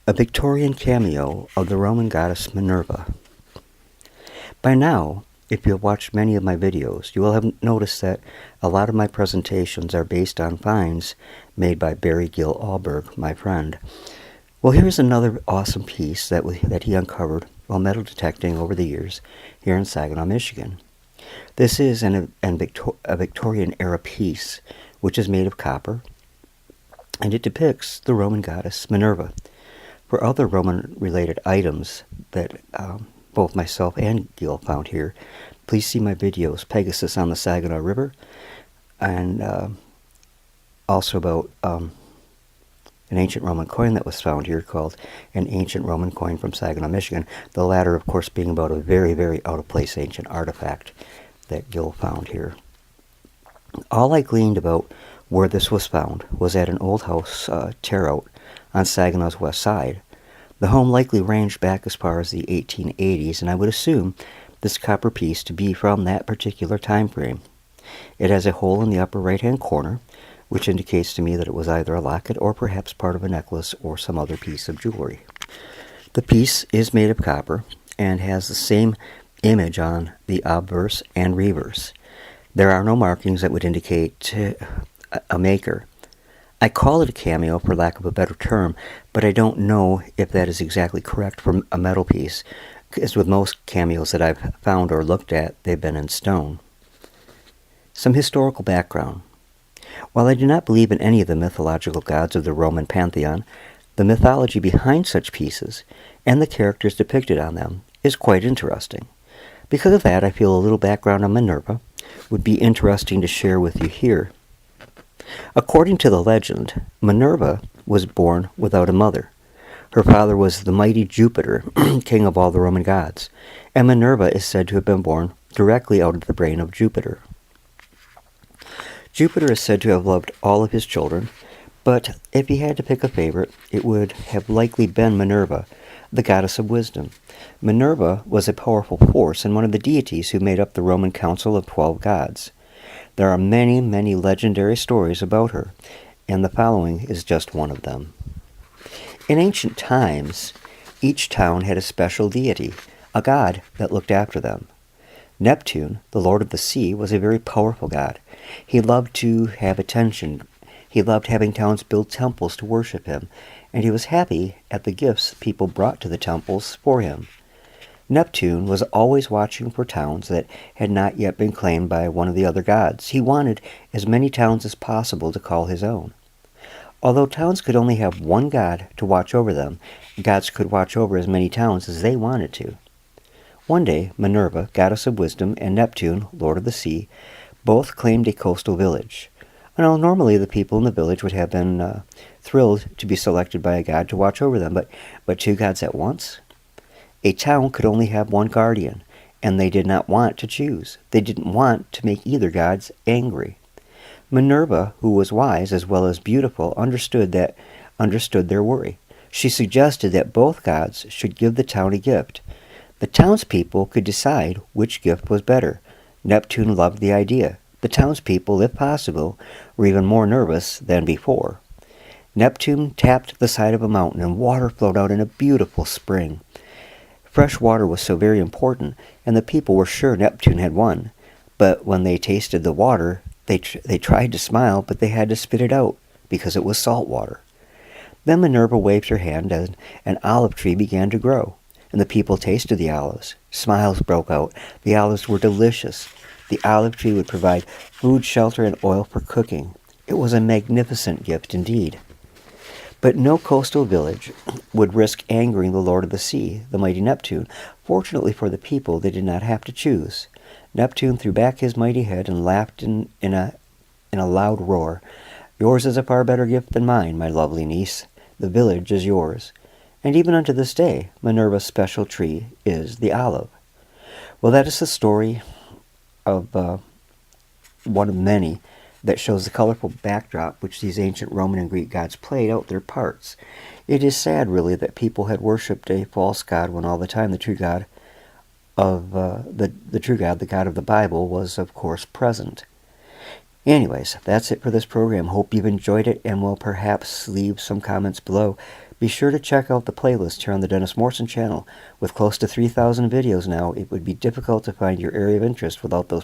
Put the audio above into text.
a Victorian cameo of the Roman goddess Minerva. By now, if you have watched many of my videos, you will have noticed that a lot of my presentations are based on finds made by Gil Alburg, my friend. Well, here's another awesome piece that he uncovered while metal detecting over the years here in Saginaw, Michigan. This is a Victorian-era piece, which is made of copper, and it depicts the Roman goddess Minerva. For other Roman-related items that both myself and Gil found here, please see my videos, Pegasus on the Saginaw River, and also about an ancient Roman coin that was found here called an ancient Roman coin from Saginaw, Michigan. The latter, of course, being about a very, very out-of-place ancient artifact that Gil found here. All I gleaned about where this was found was at an old house tear-out on Saginaw's west side. The home likely ranged back as far as the 1880s, and I would assume this copper piece to be from that particular time frame. It has a hole in the upper right-hand corner, which indicates to me that it was either a locket or perhaps part of a necklace or some other piece of jewelry. The piece is made of copper and has the same image on the obverse and reverse. There are no markings that would indicate a maker. I call it a cameo for lack of a better term, but I don't know if that is exactly correct for a metal piece, as with most cameos that I've found or looked at, they've been in stone. Some historical background. While I do not believe in any of the mythological gods of the Roman pantheon, the mythology behind such pieces and the characters depicted on them is quite interesting. Because of that, I feel a little background on Minerva would be interesting to share with you here. According to the legend, Minerva was born without a mother. Her father was the mighty Jupiter, king of all the Roman gods, and Minerva is said to have been born directly out of the brain of Jupiter. Jupiter is said to have loved all of his children, but if he had to pick a favorite, it would have likely been Minerva, the goddess of wisdom. Minerva was a powerful force and one of the deities who made up the Roman Council of 12 gods. There are many, many legendary stories about her, and the following is just one of them. In ancient times, each town had a special deity, a god that looked after them. Neptune, the lord of the sea, was a very powerful god. He loved to have attention. He loved having towns build temples to worship him, and he was happy at the gifts people brought to the temples for him. Neptune was always watching for towns that had not yet been claimed by one of the other gods. He wanted as many towns as possible to call his own. Although towns could only have one god to watch over them, gods could watch over as many towns as they wanted to. One day, Minerva, goddess of wisdom, and Neptune, lord of the sea, both claimed a coastal village. Now, normally the people in the village would have been thrilled to be selected by a god to watch over them, but two gods at once? A town could only have one guardian, and they did not want to choose. They didn't want to make either gods angry. Minerva, who was wise as well as beautiful, understood their worry. She suggested that both gods should give the town a gift. The townspeople could decide which gift was better. Neptune loved the idea. The townspeople, if possible, were even more nervous than before. Neptune tapped the side of a mountain, and water flowed out in a beautiful spring. Fresh water was so very important, and the people were sure Neptune had won. But when they tasted the water, they tried to smile, but they had to spit it out, because it was salt water. Then Minerva waved her hand, and an olive tree began to grow, and the people tasted the olives. Smiles broke out. The olives were delicious. The olive tree would provide food, shelter, and oil for cooking. It was a magnificent gift indeed. But no coastal village would risk angering the lord of the sea, the mighty Neptune. Fortunately for the people, they did not have to choose. Neptune threw back his mighty head and laughed in a loud roar. "Yours is a far better gift than mine, my lovely niece. The village is yours." And even unto this day, Minerva's special tree is the olive. Well, that is the story of one of many that shows the colorful backdrop which these ancient Roman and Greek gods played out their parts. It is sad, really, that people had worshipped a false god when all the time the true God of the God of the Bible, was, of course, present. Anyways, that's it for this program. Hope you've enjoyed it, and will perhaps leave some comments below. Be sure to check out the playlist here on the Dennis Morrison channel. With close to 3,000 videos now, it would be difficult to find your area of interest without those